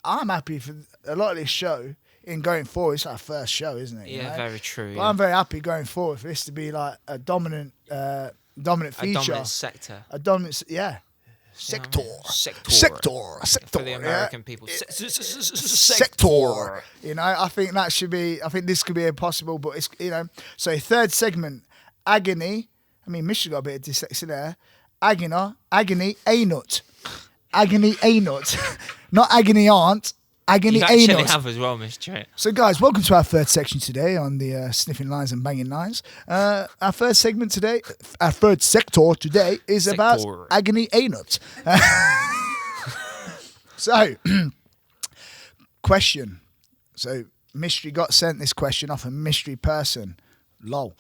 I'm happy for a lot of this show in going forward. It's our first show, isn't it? Yeah, very true. But I'm very happy going forward for this to be like a dominant feature. A dominant sector. A dominant, yeah. Sector. For the American people. Sector. You know, I think this could be a possible, but it's, so third segment, Agony. I mean, Michigan got a bit of dyslexia there. Agony, A-nut. Agony, A-nut. Not agony aunt. Agony, you A-nut. actually have as well, Miss Trent. So, guys, welcome to our third section today on the Sniffing Lines and Banging Lines. Our third sector today is about Agony A-nut. So, question. So, Mystery got sent this question off a mystery person. Lol.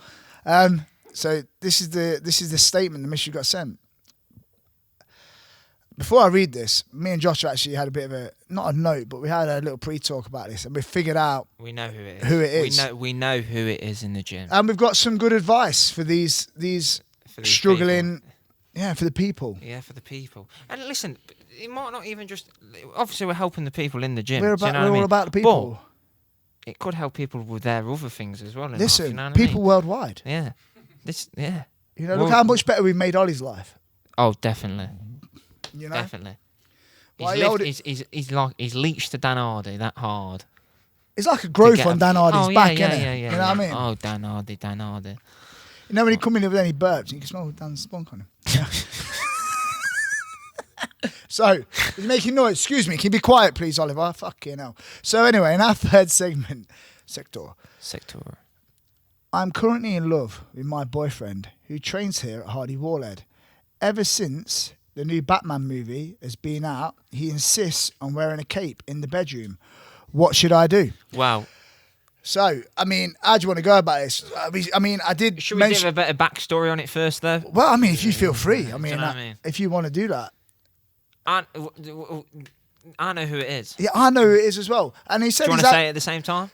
So this is the statement the Mystery got sent. Before I read this, me and Josh actually had a bit of not a note, but we had a little pre-talk about this, and we figured out we know who it is. We know who it is in the gym, and we've got some good advice for these struggling, people. For the people. Yeah, for the people. And listen, it might not even just. Obviously, we're helping the people in the gym. We're all about the people. But it could help people with their other things as well. Listen, you know what people I mean? worldwide. Yeah, look how much better we've made Ollie's life. Oh, definitely. Definitely. He's leached to Dan Hardy that hard. It's like a growth on Dan Hardy's back, isn't it? Yeah. You know what I mean? Oh, Dan Hardy. You know when he come in with any burps, you can smell Dan's spunk on him. So, he's making noise. Excuse me. Can you be quiet, please, Oliver? Fucking hell. So anyway, in our third segment, Sector. I'm currently in love with my boyfriend who trains here at Hardy Warlhead. Ever since the new Batman movie has been out, he insists on wearing a cape in the bedroom. What should I do? Wow. So, I mean, how do you want to go about this? I mean, I did Should we give a bit of backstory on it first, though? Well, I mean, if you feel free. I mean, you know what I mean? If you want to do that. I know who it is. Yeah, I know who it is as well. And he said, do you want to say it at the same time?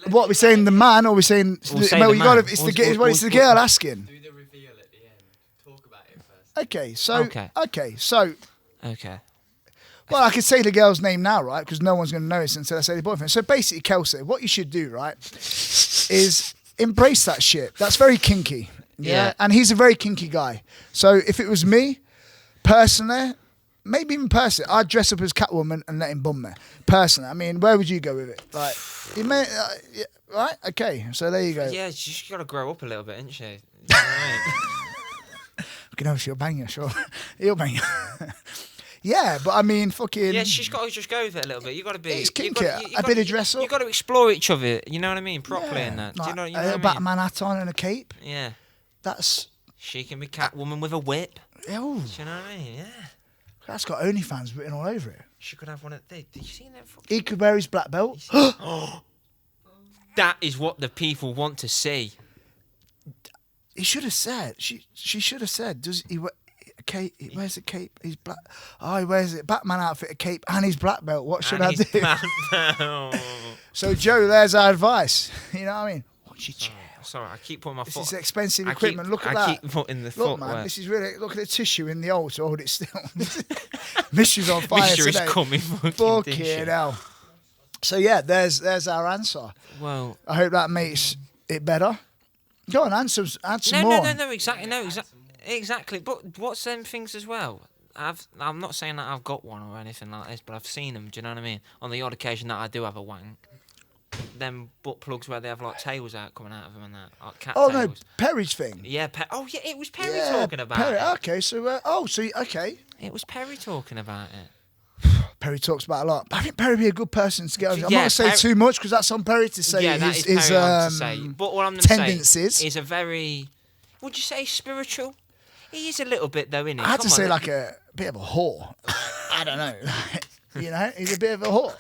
What, we're saying the man, or we're saying... It's the girl asking. Do the reveal at the end. Talk about it first. Okay, so... Okay. Well, I could say the girl's name now, right? Because no one's going to notice until I say the boyfriend. So basically, Kelsey, what you should do, right, is embrace that shit. That's very kinky. Yeah. And he's a very kinky guy. So if it was me, personally... Maybe even personally, I'd dress up as Catwoman and let him bum me. Personally, I mean, where would you go with it? Like, you may, right? Okay, so there you go. Yeah, she's got to grow up a little bit, isn't she? You know what I mean? You know, she'll bang you, sure. He'll bang you. Yeah, but I mean, fucking... Yeah, she's got to just go with it a little bit. You got to be... It's kinky, a bit of dress up. You got to explore each other, you know what I mean? Properly and that. Like, Do you know a what I mean? Batman hat on and a cape. Yeah. That's... She can be Catwoman with a whip. Oh. Do you know what I mean? Yeah. That's got OnlyFans written all over it. She could have one of... Did you see that fucking... He could wear his black belt. That is what the people want to see. He should have said... She should have said, does he wear a cape? He wears a cape. He's black... Oh, he wears a Batman outfit, a cape, and his black belt. What should I do? So, Joe, there's our advice. You know what I mean? Watch your chair. Sorry, I keep putting my foot... This is expensive equipment. Look at that. I keep putting the foot... Look, man, this is really... Look at the tissue in the hole to hold it still. Mystery's on fire Mystery's today. coming. Fucking hell. So, yeah, there's our answer. Well... I hope that makes it better. Go on, add some more. No, exactly. But what's them things as well? I'm not saying that I've got one or anything like this, but I've seen them, do you know what I mean? On the odd occasion that I do have a wank. Them butt plugs where they have like tails out coming out of them and that, like cat tails. No, Perry's thing. Yeah, it was Perry talking about Perry, it. Okay, so okay. It was Perry talking about it. Perry talks about a lot. I think Perry would be a good person to get over. I'm not Yeah, going to say too much because that's on Perry to say his to say. But what I'm going to tendencies. say is a very, would you say spiritual? He is a little bit though, isn't he? I had to say like a bit of a whore. I don't know. You know, he's a bit of a whore.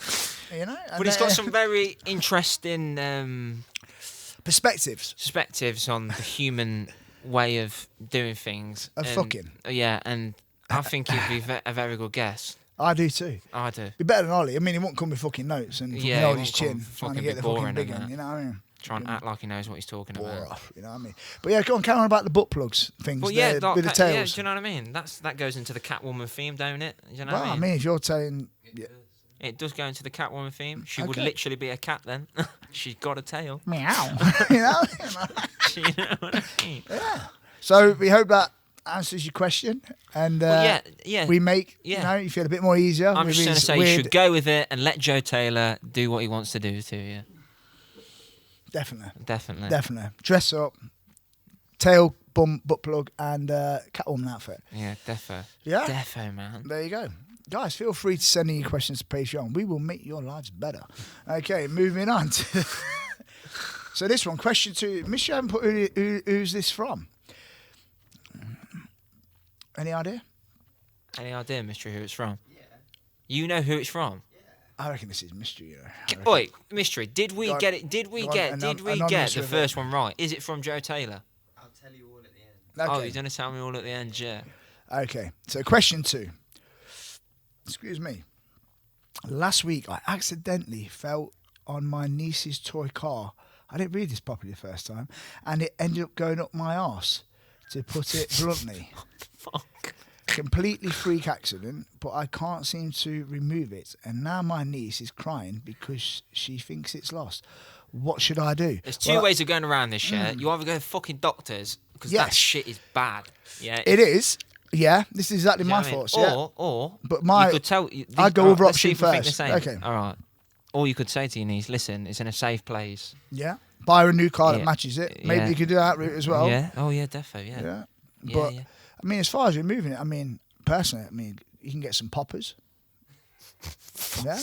You know, but he's got some very interesting perspectives on the human way of doing things. Fucking. Yeah, and I think he'd be a very good guest. I do too. I do. Be better than Ollie. I mean, he won't come with fucking notes and fucking hold his chin trying to get the fucking big one. You know what I mean? Try and act like he knows what he's talking about. Off, you know what I mean? But yeah, go on, carry on about the butt plugs things. Well, yeah, with the tails. Yeah, do you know what I mean? That goes into the Catwoman theme, don't it? Do you know what I mean? If you're saying... It does go into the Catwoman theme. She would Okay. literally be a cat then. She's got a tail. Meow. you know? You know what I mean? So we hope that answers your question. And Well, yeah. we make Yeah. you feel a bit more easier. I'm with just going to his say you weird- should go with it and let Joe Taylor do what he wants to do to you. Definitely. Definitely. Dress up, tail, bum, butt plug, and Catwoman outfit. Yeah, defo. Yeah? Defo, man. There you go. Guys, feel free to send in your questions to Patreon. We will make your lives better. Okay, moving on. So this one, question 2. Miss, you haven't put who's this from? Any idea? Any idea, mystery, who it's from? Yeah. You know who it's from? I reckon this is mystery. You know. Wait, mystery. Did we Go on. get it? Did we Go on, get? Did we anonymous get the with first one right? Is it from Joe Taylor? I'll tell you all at the end. Oh, Okay. you're gonna tell me all at the end, yeah. Okay, so question 2. Excuse me. Last week, I accidentally fell on my niece's toy car. I didn't read this properly the first time, and it ended up going up my arse, to put it bluntly. Fuck. Completely freak accident, but I can't seem to remove it, and now my niece is crying because she thinks it's lost. What should I do? There's two Well, ways of going around this, yeah. You either go to fucking doctors because that Yes. shit is bad. Yeah. It is. Yeah, this is exactly Do you know my what I mean? thoughts. Yeah. Or But my- you could tell. I'd go with let's see option if we think the first. same. Okay. All right. Or you could say to your niece, "Listen, it's in a safe place." Yeah. Buy her a new car that Yeah. matches it. Maybe Yeah. you could do that route as well. Yeah. Oh yeah, defo. Yeah. Yeah. Yeah, But yeah. I mean, as far as removing it, I mean, personally, I mean, you can get some poppers. Yeah.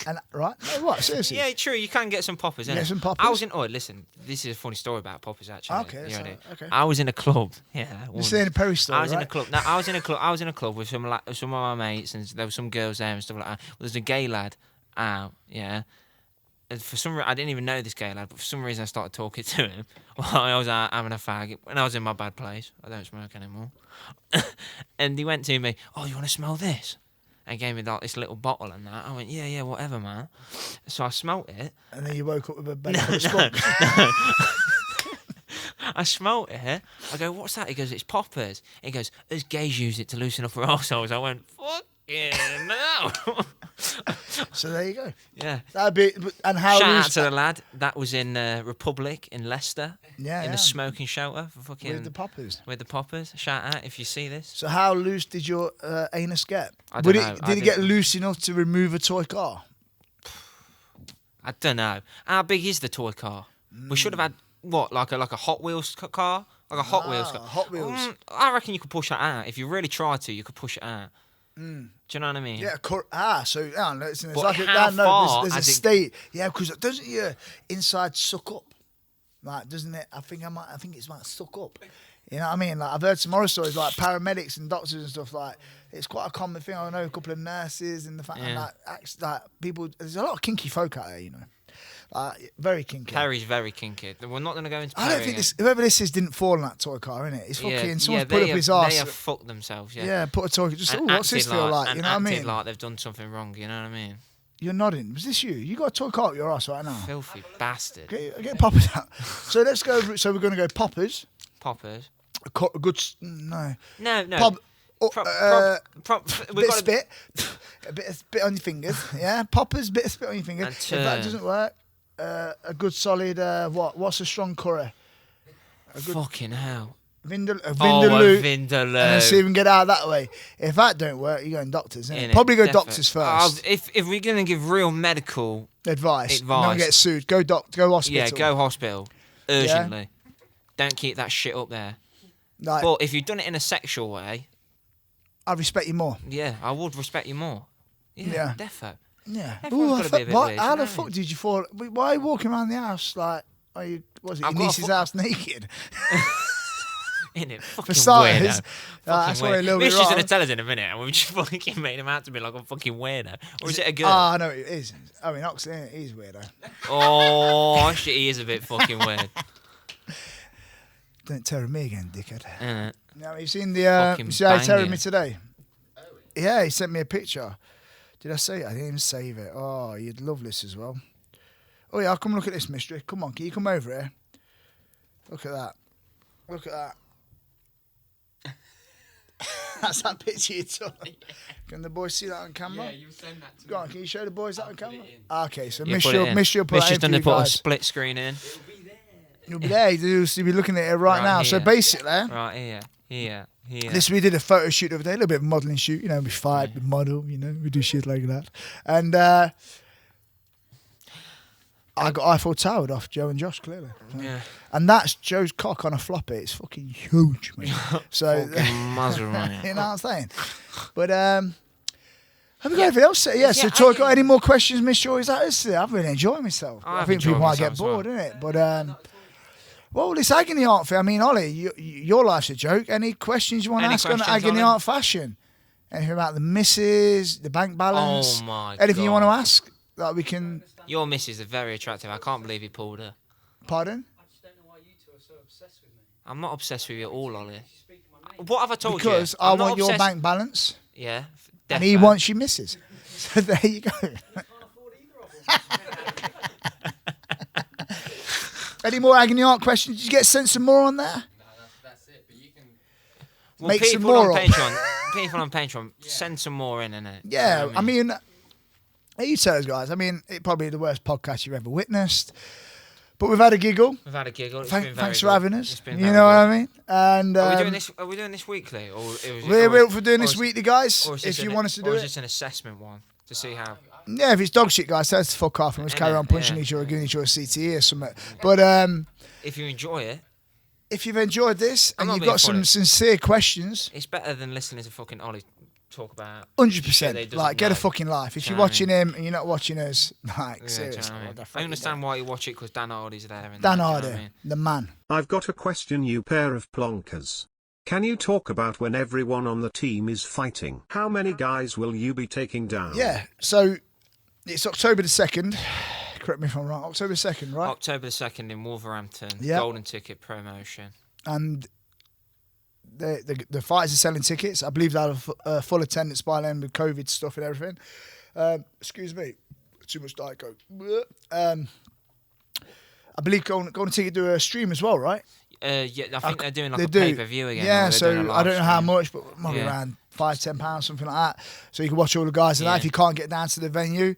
And right? No, what? Seriously? Yeah, true. You can get some poppers. Get innit? some poppers? I was in. Oh, listen. This is a funny story about poppers, actually. Okay, You that's ready? all right, okay. I was in a club. Yeah. You're saying a Perry story, I was in a right? club. No, I was in a club. I was in a club with some of my mates, and there were some girls there and stuff like that. Well, there's a gay lad out. Yeah. And for some reason, I didn't even know this gay lad, but for some reason, I started talking to him while I was out having a fag. When I was in my bad place, I don't smoke anymore. And he went to me, "Oh, you want to smell this?" And gave me like this little bottle and that. I went, yeah, whatever, man. So I smelt it. And then you woke up with a belly No, full of no, skunk. no. I smelt it. I go, "What's that?" He goes, "It's poppers." He goes, "Us gays use it to loosen up our arseholes." I went, "Fucking no." So there you go. Yeah. That'd be. And how? Shout out loose- to the lad. That was in Republic in Leicester. Yeah, In yeah. the smoking shelter for fucking with the poppers. with the poppers. Shout out if you see this. So how loose did your anus get? I don't know. Did it get loose enough to remove a toy car? I don't know. How big is the toy car? We should have had what, like a Hot Wheels car, like a Hot Wheels car. Hot Wheels. I reckon you could push that out if you really tried to. You could push it out. Do you know what I mean? Yeah, so listen, it's But like how far there's a has it- state. Yeah, because doesn't your inside suck up? Like, doesn't it? I think it's might suck up. You know what I mean? Like, I've heard some horror stories, like paramedics and doctors and stuff. Like, it's quite a common thing. I know a couple of nurses and the fact and Yeah. like people. There's a lot of kinky folk out there, you know. Very kinky. Perry's very kinky. We're not going to go into I Perry don't think whoever this is didn't fall in that toy car, innit? It's fucking someone's put up his They arse. have fucked themselves, yeah. Yeah, put a toy. Just And what's this acted feel like? and You know what I acted mean? like they've done something wrong, you know what I mean? You're nodding. Was this you? You got a toy car up your ass right now. Filthy bastard. Get poppers out. So let's go. So we're going to go poppers. Poppers. A good. No. No. Pop. We've Bit of got spit. A bit of spit on your fingers. Yeah. Poppers. Bit of spit on your fingers. And If that doesn't work, a good solid. What's a strong curry? Fucking hell. Vindaloo. Vindaloo. And then see if we can get out that way. If that don't work, you're going doctors. Innit? Innit? Probably go Definitely. doctors first. If we're going to give real medical, Advice. Advice. Not get sued. Go hospital. yeah, go hospital. Urgently. Don't keep that shit up there. Like, But if you've done it in a sexual way, I respect you more. yeah, I would respect you more. Yeah. Defo. Yeah. Everyone's gotta be a bit weird, How you the know? fuck did you fall? Why are you walking around the house like? Was it your I've got a niece's house naked? Innit? Fucking For starters, weirdo. that's Fucking why a little weirdo. bit Mitch is going wrong. to tell us in a minute, and we've just fucking made him out to be like a fucking weirdo. Or is it a girl? Ah, no, it is. I mean, Oxley, he's weirdo. Oh, shit, he is a bit fucking weird. Don't terror me again, dickhead. Innit? Now, you seen the? Fucking You see how he terrored banging. me today? Yeah, he sent me a picture. Did I say it? I didn't even save it. Oh, you'd love this as well. Oh yeah, I'll come look at this mystery. Come on, can you come over here? Look at that. Look at that. That's that picture you took. Can the boys see that on camera? Yeah, you send that to Go me. on, can you show the boys that I'll on put camera? it in. Okay, so You Mish put it in. will put Mish that has in done for to you put a guys. split screen in. It'll be there. You'll be there. You'll be looking at it right now. So here. basically, Right here. this we did a photo shoot the other day, a little bit of modelling shoot. You know, we fight, we model. You know, we do shit like that. And I got Eiffel Towered off Joe and Josh, clearly. Yeah. And that's Joe's cock on a floppy. It's fucking huge, man. So, Fucking muzzle on it. you know what I'm saying? But have we got anything else? Yeah, so Yeah, got any more questions, Miss Shaw? Is that it? I've really enjoyed myself. I I've think people enjoyed might get myself as bored, innit? But well, this agony art thing. I mean, Ollie, your life's a joke. Any questions you want to Any ask on questions, agony Ollie? art fashion? Anything about the misses, the bank balance? Oh my Anything you want to God. ask that we can? Your missus is very attractive. I can't believe he pulled her. Pardon? I just don't know why you two are so obsessed with me. I'm not obsessed with you at all, Ollie. She's speaking my name. What have I told you? Because I I'm not want your obsessed- bank balance, Yeah. and he wants your misses. So there you go. Can't afford either of them. Any more agony art questions? Did you get sent some more on there? No, that's it. But you can. Well, Make some people more on up. Patreon. People on Patreon, send some more in, innit? Yeah, You know what I mean, you tell us, guys. I mean, it probably the worst podcast you've ever witnessed, but we've had a giggle. we've had a giggle. It's been very Thanks for good. having It's us. been You very know what good. I mean? And Are we doing this? Are we doing this weekly, or we're up for doing this week. weekly, guys. Or is If this you an- want us to do or is it, this an assessment one to see how? yeah. If it's dog shit, guys, tell us to fuck off and let's carry Yeah, on punching yeah. each other, giving each other CTE or something. But If you enjoy it, if you've enjoyed this I'm and not you've being got some funny. sincere questions, it's better than listening to fucking Ollie talk about. 100%. shit that he doesn't Like, get a know. fucking life. If Do you're you know what I watching him and you're not watching us, like, Yeah, do you seriously. know what I mean? what the fuck I you understand doing? why you watch it because Dan Hardy's there. And Dan that, do you know Hardy, what I mean? the man. I've got a question, you pair of plonkers. Can you talk about when everyone on the team is fighting? How many guys will you be taking down? Yeah, so it's October the 2nd. Correct me if I'm wrong. October 2nd, right? October the 2nd in Wolverhampton. Yep. Golden ticket promotion. And the fighters are selling tickets. I believe they have a full attendance by then with COVID stuff and everything. Excuse me, too much Diet Coke. I believe Golden Ticket do a stream as well, right? Yeah, I think they're doing like They a do. pay-per-view again. Yeah, or they're doing a so I live don't know how stream. much, but probably Yeah. around £5-10, something like that. So you can watch all the guys and that Yeah. if you can't get down to the venue.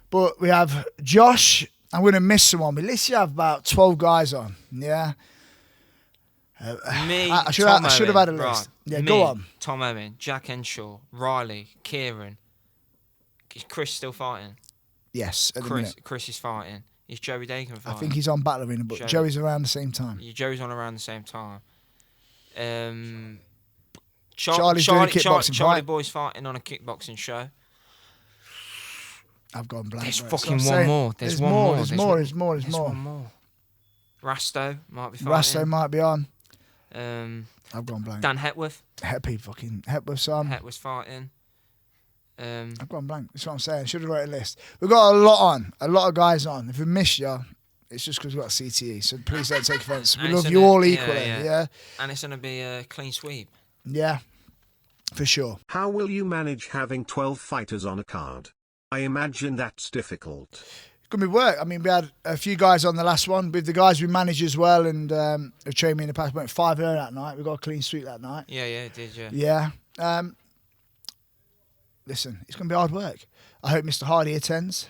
But we have Josh. I'm going to miss someone. We literally have about 12 guys on. Yeah. Me, I should Tom have Owen, had a list. Right. Yeah, Me, go on. Tom Owen, Jack Henshaw, Riley, Kieran. Is Chris still fighting? Yes, at the minute. Chris is fighting. Is Joey Dakin I fighting? think he's on Battle Arena, but Joey. Joey's around the same time. Joey's on around the same time. Charlie's doing a kickboxing Charlie fight. Boy's fighting on a kickboxing show. I've gone blank. There's mate. fucking So I'm one saying, more. There's one more. There's There's more. one- There's more. There's There's more. one more. Rasto might be Rasto fighting. might be on. I've gone blank. Dan Hetworth. Hepworth Sam. Hetworth's fighting. I've gone blank. That's what I'm saying. Should have wrote a list. We've got a lot on. A lot of guys on. If we miss you, it's just because we've got CTE. So please don't take offence. We And love it's you gonna- all yeah, equally. yeah. Yeah. And it's going to be a clean sweep. Yeah. For sure. How will you manage having 12 fighters on a card? I imagine that's difficult. It's going to be work. I mean, we had a few guys on the last one with the guys we manage as well and have trained me in the past. We went 5-0 that night. We got a clean sweep that night. Yeah, it did, yeah. Yeah. Listen, it's going to be hard work. I hope Mr. Hardy attends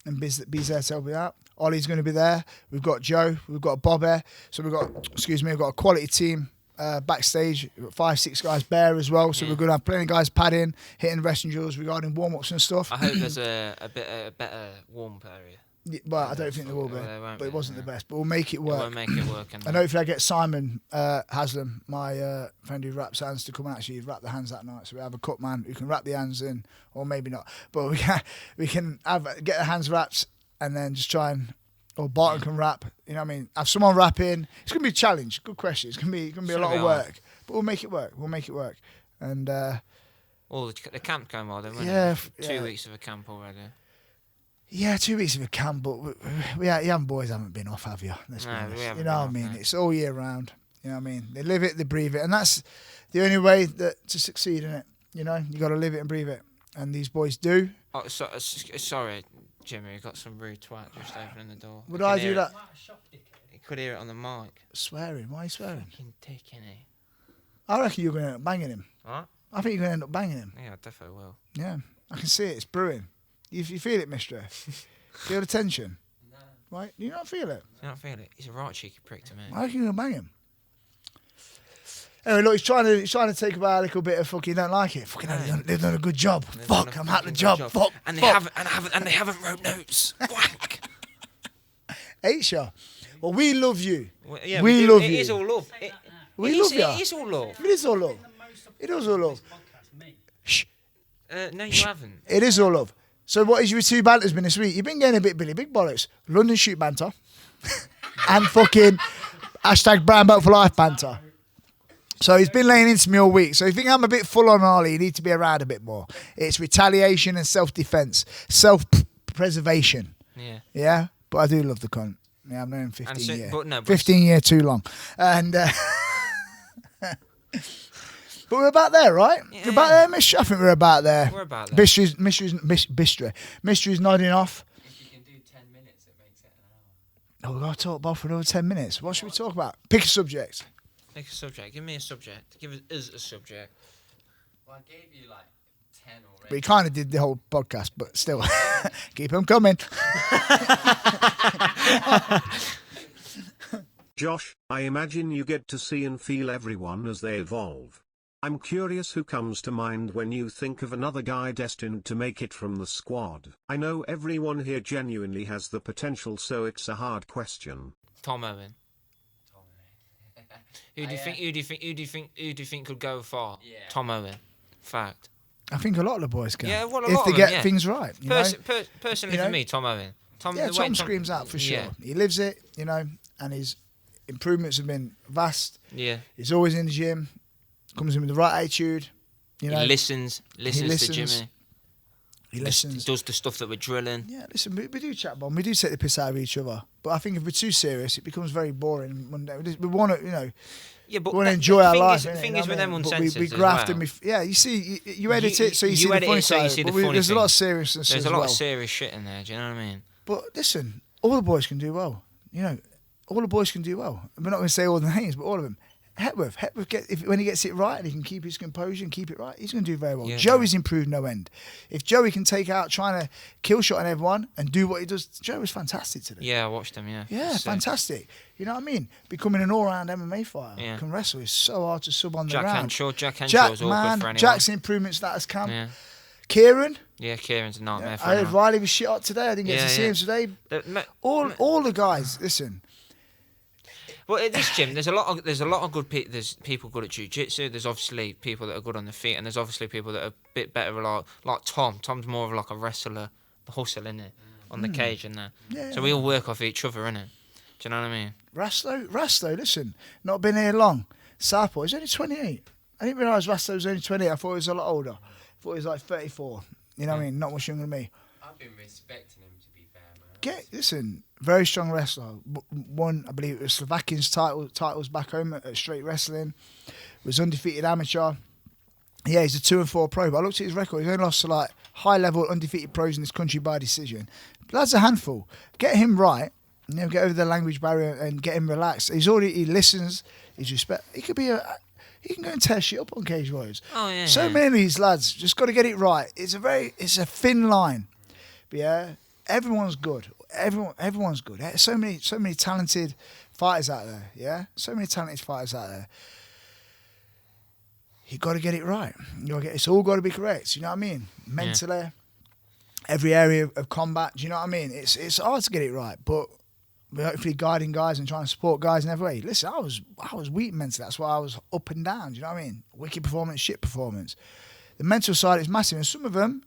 and B's there to help me out. Ollie's going to be there. We've got Joe. We've got Bob here. So we've got a quality team backstage. We've got 5-6 guys bare as well. So we're going to have plenty of guys padding, hitting wrestling drills regarding warm-ups and stuff. I hope there's a better warm-up area. Yeah, well, I don't think there will be, Well, there won't but it be, wasn't no. the best. But we'll make it It work. won't make it work. And hopefully I get Simon Haslam, my friend who wraps hands, to come and actually wrap the hands that night. So we have a cut man who can wrap the hands in, or maybe not. But we can get the hands wrapped and then just try and, or Barton can wrap. You know what I mean? Have someone wrap in. It's gonna be a challenge. Good question. It's gonna be a lot of work, but we'll make it work. And Well, the camp going well then, Yeah, wasn't it? 2 weeks of a camp already. yeah, 2 weeks of a camp, but we young boys haven't been off, have you? Let's be No, we honest. haven't You know what I been mean? off, no. It's all year round. You know what I mean? They live it, they breathe it, and that's the only way to succeed in it. You know, you got to live it and breathe it, and these boys do. Oh, sorry, Jimmy, you got some rude twat just opening the door. Would You I can do hear that? You could hear it on the mic. Swearing? Why are you swearing? Fucking dick, innit? I reckon you're going to banging him. What? I think you're going to end up banging him. Yeah, I definitely will. Yeah, I can see it. It's brewing. You feel it, mister? Feel the tension? No. Right? You don't feel it? You don't feel it? He's a right cheeky prick to me. I reckon you're going to bang him. Anyway, look, he's trying to take about a little bit of fucking don't like it. Fucking they've done a good job. They've Fuck, done a I'm out the fucking job. good Fuck. And fuck. they haven't wrote notes. Wank. Hate ya. Well, we love you. Well, yeah, we do. love It you. is all love. We love you. It is all love. It is all love. It is all love. Shh. No, you haven't. It is all love. So what is your two banters been this week? You've been getting a bit Billy Big Bollocks. London shoot banter. And fucking hashtag brown belt for life banter. So he's been laying into me all week. So if you think I'm a bit full on Harley, you need to be around a bit more. It's retaliation and self-defense. Self-preservation. Yeah. Yeah? But I do love the cunt. Yeah, I've known him 15 so- years. but no, but- 15 years too long. And... But we're about there, right? Yeah. We're about there, Mystery. I think we're about there. We're about there. Mystery's nodding off. If you can do 10 minutes, it makes it an hour. Oh, we've got to talk about for another 10 minutes. What should we talk about? Pick a subject. Pick a subject. Give me a subject. Give us a subject. Well, I gave you like 10 We already. kind of did the whole podcast, but still, keep them coming. Josh, I imagine you get to see and feel everyone as they evolve. I'm curious who comes to mind when you think of another guy destined to make it from the squad. I know everyone here genuinely has the potential, so it's a hard question. Tom Owen. Who do you think could go far? Yeah. Tom Owen. Fact. I think a lot of the boys can. Yeah, well, a if lot they of get them, yeah. things right. You know? Personally, You for know? me, Tom Owen. Yeah, the way Tom screams out for sure. Yeah. He lives it, you know, and his improvements have been vast. Yeah. He's always in the gym, comes in with the right attitude. You know, He listens to Jimmy. He listens. Does the stuff that we're drilling. Yeah, listen, we do chat bomb. We do take the piss out of each other. But I think if we're too serious, it becomes very boring. We want to, you know, Yeah, but we want to enjoy our life. The innit? thing You is know with what I them mean? But uncensored we as graft well. and yeah, you see, you edit it so you see you the edit funny it so you side. see But the funny there's a lot thing. of seriousness There's as a lot well. of serious shit in there. Do you know what I mean? But listen, all the boys can do well. You know, all the boys can do well. We're not going to say all the names, but all of them. Hepworth when he gets it right and he can keep his composure and keep it right, he's going to do very well. Yeah. Joey's improved no end. If Joey can take out trying to kill shot on everyone and do what he does, Joey's fantastic today. Yeah, I watched him. Yeah. Yeah, Sick. fantastic. You know what I mean? Becoming an all-round MMA fighter, Yeah. can wrestle. Is so hard to sub on the Jack ground. Henshaw. Jack Jack, Henshaw's awkward man, for anyone. Jack's improvements that has come. Yeah. Kieran, Yeah, Kieran's a nightmare for I heard anyone. Riley was shit hot today. I didn't get Yeah, to see yeah. him today. The- All the guys, listen. Well, at this gym, there's a lot of good people. There's people good at jiu-jitsu. There's obviously people that are good on the feet, and there's obviously people that are a bit better, like Tom. Tom's more of like a wrestler, the hustle, innit? On the cage and that. Yeah. So we all work off each other, innit? Do you know what I mean? Rasto, listen, not been here long. Southpaw, he's only 28. I didn't realise Rasto was only 28. I thought he was a lot older. I thought he was like 34. You know what I mean? Not much younger than me. I've been respecting him, to be fair, man. Listen, very strong wrestler. Won, I believe it was Slovakian's titles back home at Straight Wrestling. Was undefeated amateur. Yeah, he's a 2-4 pro. But I looked at his record. He's only lost to like high level undefeated pros in this country by decision. But that's a handful. Get him right. You know, get over the language barrier and get him relaxed. He listens. He's respect. He can go and tear shit up on Cage Warriors. Oh yeah. So many of these lads just got to get it right. It's a thin line. But yeah, everyone's good. Everyone's good. So many talented fighters out there. Yeah, so many talented fighters out there. You got to get it right. It's all got to be correct. You know what I mean? Mentally, every area of combat. Do you know what I mean? It's hard to get it right, but we're hopefully guiding guys and trying to support guys in every way. Listen, I was weak mentally. That's why I was up and down. Do you know what I mean? Wicked performance, shit performance. The mental side is massive, and some of them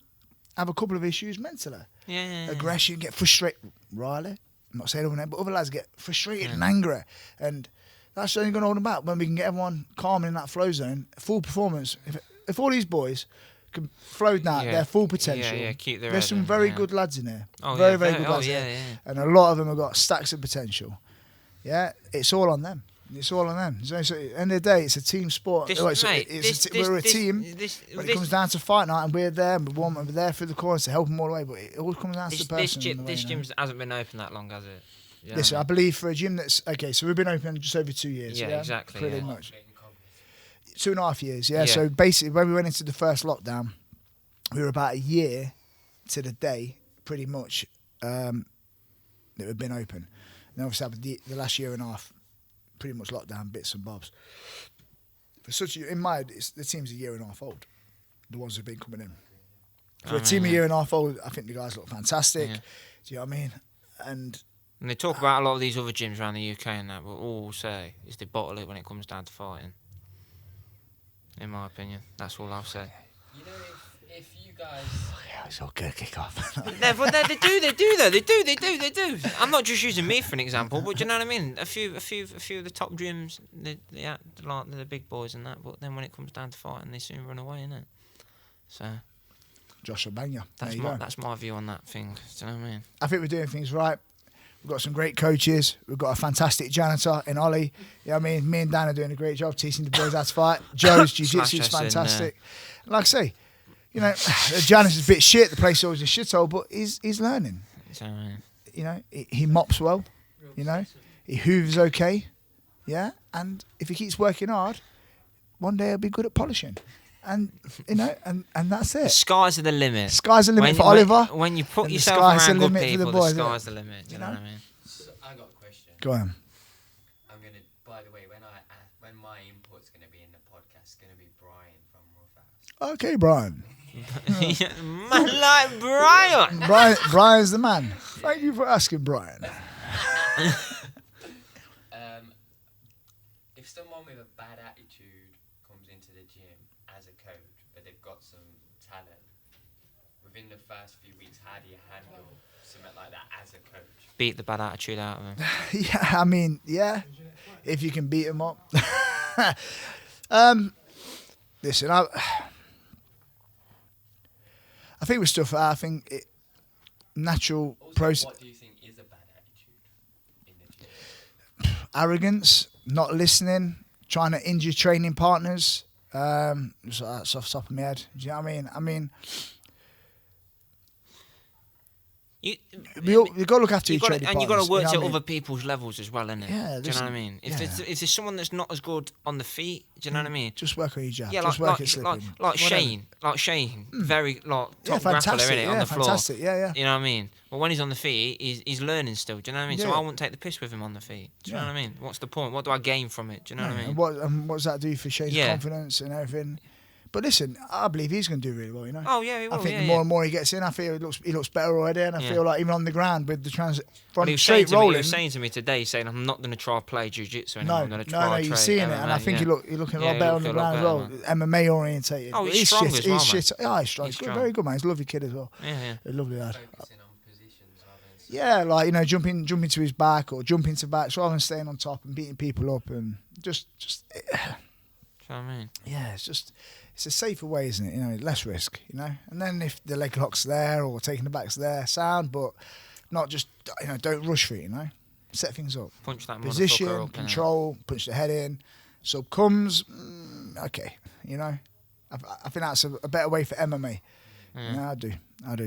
have a couple of issues mentally. Yeah. Aggression, get frustrated. Riley, I'm not saying over there, but other lads get frustrated and angry, and that's only going to hold them back when we can get everyone calm in that flow zone. Full performance. If all these boys can flow down their full potential, keep their there's head some in, very yeah. good lads in there. Oh, very, yeah, very very- good oh, lads yeah, there. yeah. And a lot of them have got stacks of potential. Yeah, it's all on them. It's all on them. At the end of the day, it's a team sport. We're a team. When it comes down to fight night, and we're there, and we're there through the corners to help them all the way. But it all comes down to the person. This gym hasn't been open that long, has it? Yeah. Listen, I believe for a gym that's okay, so we've been open just over 2 years. Yeah, Yeah, exactly, Pretty yeah. much. 2.5 years, yeah. Yeah. So basically, when we went into the first lockdown, we were about a year to the day, pretty much, that we've been open. And obviously, the last year and a half, pretty much locked down bits and bobs. For the team's a year and a half old. The ones who've been coming in. For a team a year and a half old, I think the guys look fantastic. Yeah. Do you know what I mean? And they talk about a lot of these other gyms around the UK and that, but all we'll say is they bottle it when it comes down to fighting. In my opinion, that's all I'll say. You know, if you guys... yeah, it's all good kick off. No, but they do. I'm not just using me for an example, but do you know what I mean? A few of the top gyms, they act like they're the big boys and that, but then when it comes down to fighting, they soon run away, innit? So Josh will bang you. That's my view on that thing. Do you know what I mean? I think we're doing things right. We've got some great coaches. We've got a fantastic janitor in Ollie. You know what I mean? Me and Dan are doing a great job teaching the boys how to fight. Joe's jiu-jitsu is fantastic. Like I say, you know, the janitor's a bit shit. The place is always a shithole, but he's learning. So, You know, he mops well. You know, he hoovers okay. Yeah, and if he keeps working hard, one day he'll be good at polishing. And you know, and that's it. the sky's the limit. Sky's the limit when, for Oliver. When you put and yourself the sky's around the good limit people, for the boys, the sky's the limit. Do you know what I mean? So I got a question. Go on. I'm gonna. By the way, when my input's gonna be in the podcast, it's gonna be Brian from Rough House. Okay, Brian. Man like Brian. Brian's the man. Thank you for asking, Brian. If someone with a bad attitude comes into the gym as a coach, but they've got some talent, within the first few weeks, how do you handle something like that as a coach? Beat the bad attitude out of him. Yeah, I mean, yeah. If you can beat him up. Listen, I think we're stuff. I think natural Also, process. what do you think is a bad attitude in the gym? Arrogance, not listening, trying to injure training partners. Just that's off the top of my head. Do you know what I mean? You got to look after your training partners. And you've got to work you know to what I mean? other people's levels as well, innit? Yeah, do you know what I mean? If there's someone that's not as good on the feet, do you know what I mean? Just work on your jab. Yeah, just work at slipping. like Shane, very top grappler, fantastic, innit, on the floor. Fantastic, yeah. You know what I mean? But when he's on the feet, he's learning still. Do you know what I mean? So Yeah. I wouldn't take the piss with him on the feet. Do you know what I mean? What's the point? What do I gain from it? Do you know what I mean? And what does that do for Shane's confidence and everything? But listen, I believe he's going to do really well. You know. Oh yeah, he will. I think the more and more he gets in, I feel he looks better already, and I feel like even on the ground with the from straight rolling. He was saying to me today, saying I'm not going to try play jiu-jitsu anymore. I'm going to try. No, you're seeing it, and I think you're looking a lot better on the ground as well. MMA orientated. Oh, he's strong as well, he's strong. He's good, very good, man. He's a lovely kid as well. Yeah. A lovely lad. Focusing on positions rather than... Yeah, like, you know, jumping to his back or jumping to backs rather than staying on top and beating people up and just. Do you know what I mean? Yeah, it's a safer way, isn't it? You know, less risk, you know. And then if the leg lock's there or taking the back's there, sound, but not just, you know, don't rush for it, you know. Set things up. Punch that Position, motherfucker up, control, punch the head in. Sub comes, okay, you know. I think that's a better way for MMA. Yeah, I do. A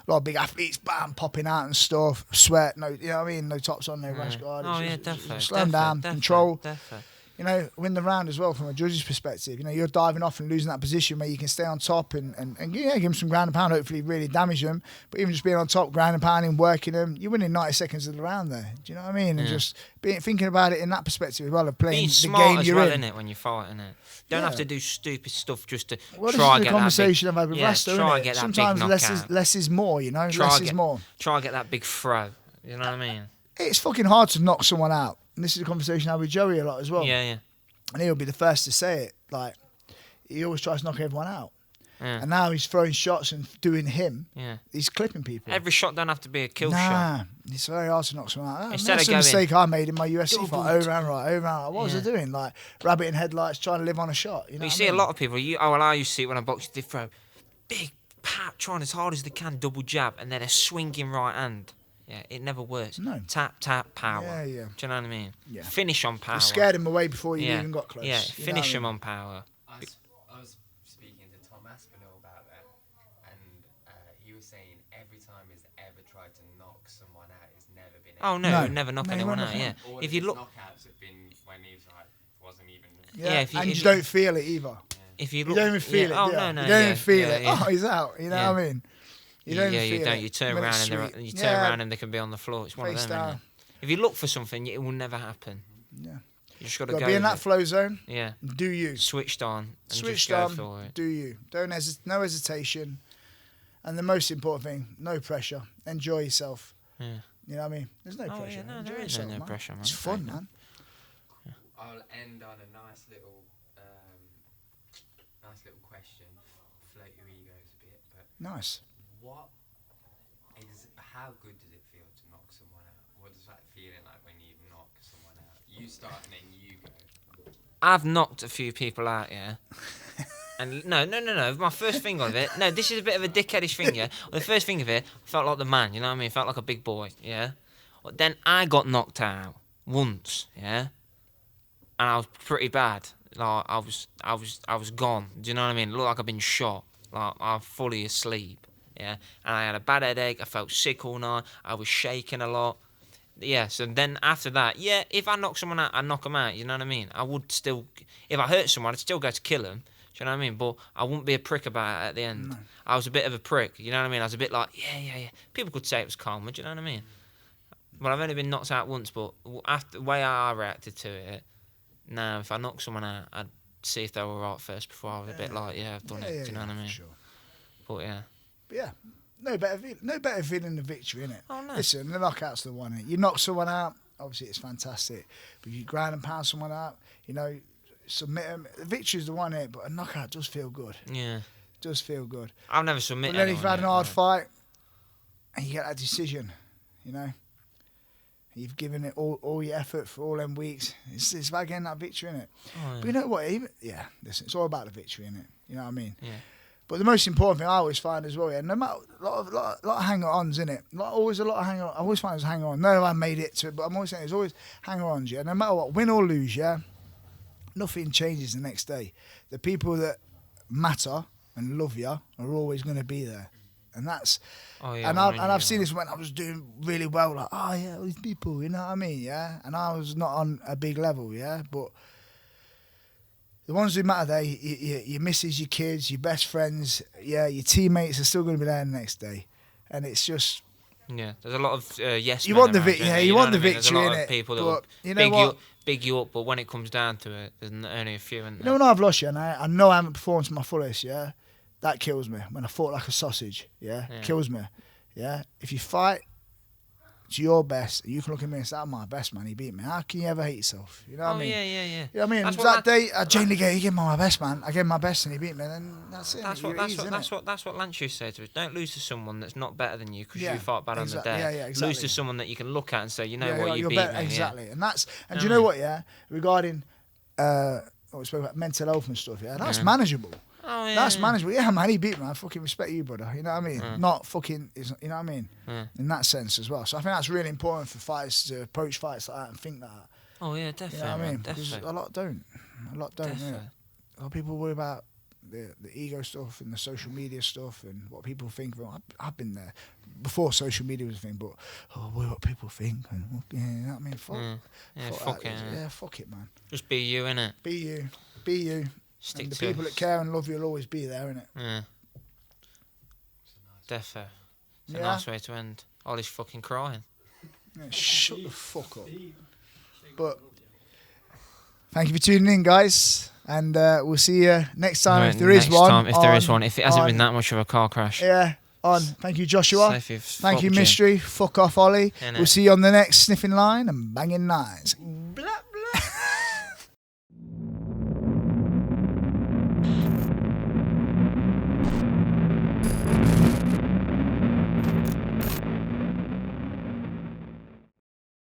lot of big athletes, bam, popping out and stuff, sweat, no, you know what I mean? No tops on, no rash guard. Oh, yeah, definitely. Slow them down, control. Definitely. You know, win the round as well from a judge's perspective. You know, you're diving off and losing that position where you can stay on top and yeah, give them some ground and pound, hopefully really damage them. But even just being on top, ground and pounding, working them, you're winning 90 seconds of the round there. Do you know what I mean? And just thinking about it in that perspective as well, of playing being the smart game as you're well, in. innit, when you're fighting it. Don't have to do stupid stuff just to Well, try and this is get the conversation that I've had with big, Rasta, try innit? and get that Sometimes big knockout. less is more, you know? Try Less and is more. Try and get that big throw. You know what I mean? It's fucking hard to knock someone out. And this is a conversation I have with Joey a lot as well. Yeah. And he'll be the first to say it. Like, he always tries to knock everyone out. Yeah. And now he's throwing shots and doing him. Yeah. He's clipping people. Every shot don't have to be a kill shot. It's very hard to knock someone out. Instead That's of a going mistake I made in my UFC fight. doubled. Over and right. What was I doing? Like, rabbit in headlights, trying to live on a shot. You know You what see I mean? a lot of people. I used to see it when I boxed. They throw big pat, trying as hard as they can, double jab, and then a swinging right hand. Yeah, it never works. No. Tap, power. Yeah. Do you know what I mean? Yeah. Finish on power. You scared him away before you even got close. Yeah, You know finish what I him mean? on power. I was speaking to Tom Aspinall about that, and he was saying every time he's ever tried to knock someone out, it's never been. Oh no, No. never knock No, he anyone won't out. knock Yeah, All if of you his look, knockouts have been when he was like wasn't even Yeah, if and you don't feel it either. If you You look, don't even feel it. Oh yeah. no, you don't yeah, even feel yeah, it. yeah. Oh, he's out. You know Yeah. what I mean? You don't you feel don't. it. You turn When around it's and sweet. you turn around and they can be on the floor. It's one Face of them. Isn't down. it? If you look for something, it will never happen. Yeah. You just got to Got go. to be in with that it. flow zone. Yeah. Do you? Switched on. And Switched just go on. for it. Do you? Don't no hesitation. And the most important thing, no pressure. Enjoy yourself. Yeah. You know what I mean? There's no pressure. Yeah, no, Enjoy there is yourself, no man. pressure, man. It's fun, man. I'll end on a nice little question. Float your egos a bit, but Nice. how good does it feel to knock someone out? What does that feeling like when you knock someone out? You start and then you go. I've knocked a few people out, yeah. And no. My first thing of it, no, this is a bit of a dickheadish thing, yeah. The first thing of it, I felt like the man, you know what I mean? Felt like a big boy, yeah. But then I got knocked out once, yeah. And I was pretty bad. Like I was gone. Do you know what I mean? It looked like I'd been shot. Like I'm fully asleep, yeah. And I had a bad headache. I felt sick all night. I was shaking a lot. Yeah, so then after that, yeah, if I knock someone out, I'd knock them out, you know what I mean? I would still, if I hurt someone, I'd still go to kill them, do you know what I mean? But I wouldn't be a prick about it at the end. No. I was a bit of a prick, you know what I mean? I was a bit like, yeah. People could say it was calm, do you know what I mean? But I've only been knocked out once, but after the way I reacted to it, now if I knock someone out, I'd see if they were right first before I was a bit like, yeah, I've done it, do you know what I mean? Sure. But yeah. But yeah, no better feeling than victory, innit? Oh, no. Listen, the knockout's the one, innit? You knock someone out, obviously it's fantastic. But if you ground and pound someone out, you know, submit them. The victory's the one, innit? But a knockout does feel good. Yeah. Does feel good. I've never But submitted then if you've had an anyone hard yet, fight and you get that decision, you know, you've given it all your effort for all them weeks. It's about getting that victory, innit? Oh, yeah. But you know what? Listen, it's all about the victory, innit? You know what I mean? Yeah. But the most important thing I always find as well, yeah, no matter a lot of hanger-ons, innit? Always a lot of hanger-ons. I always find there's a hanger-on. No, I made it to it, but I'm always saying there's always hanger-ons, yeah. No matter what, win or lose, yeah, nothing changes the next day. The people that matter and love you are always going to be there, and that's. Oh, yeah, and well, I've seen this when I was doing really well, like, oh yeah, all these people, you know what I mean, yeah. And I was not on a big level, yeah, but. The ones who matter there, your missus, your kids, your best friends, yeah, your teammates are still going to be there the next day, and it's just. Yeah, there's a lot of yes. You men want the around, victory, don't yeah. you? You know want the what I mean? There's victory, a lot innit? of people that But will you know what? big you up, but when it comes down to it, there's only a few. You know when I've lost you, and I know I haven't performed to my fullest, yeah. That kills me. When I fought like a sausage, yeah, kills me, yeah. If you fight to your best, you can look at me and say, "I'm my best, man. He beat me." How can you ever hate yourself? You know what I mean? Yeah. You know what I mean? That's That day, I genuinely go, "You gave me my best, man. I gave him my best, and he beat me." And that's it. That's what Lance used to say to us. Don't lose to someone that's not better than you because you fought bad on the day. Yeah, exactly. Lose to someone that you can look at and say, you know what, you you're beat better, me. exactly. Yeah. And that's do you know what? Yeah, regarding what we spoke about mental health and stuff. Yeah, that's manageable. Oh, yeah, That's manageable. Yeah, man, he beat me. I fucking respect you, brother. You know what I mean? Not fucking, you know what I mean? In that sense as well. So I think that's really important for fighters to approach fights like that and think like that. Oh yeah, definitely. You know what I mean? Definitely. Because a lot don't. A lot don't. Definitely. Yeah. A lot of people worry about the ego stuff and the social media stuff and what people think. Well, I've been there before social media was a thing, but worry what people think. And, you know what I mean? Fuck it. Yeah, fuck it, man. Just be you, innit? Be you. Be you. Stick and the to people that care and love you will always be there, innit? Yeah. Defo. It's a Yeah. nice way to end. Ollie's fucking crying. Yeah, shut the fuck up. But thank you for tuning in, guys, and we'll see you next time if there is one. If it hasn't been that much of a car crash. Yeah. Thank you, Joshua. Safe, Thank you, fuck Mystery. Fuck off, Ollie. Innit? We'll see you on the next sniffing line and banging nines.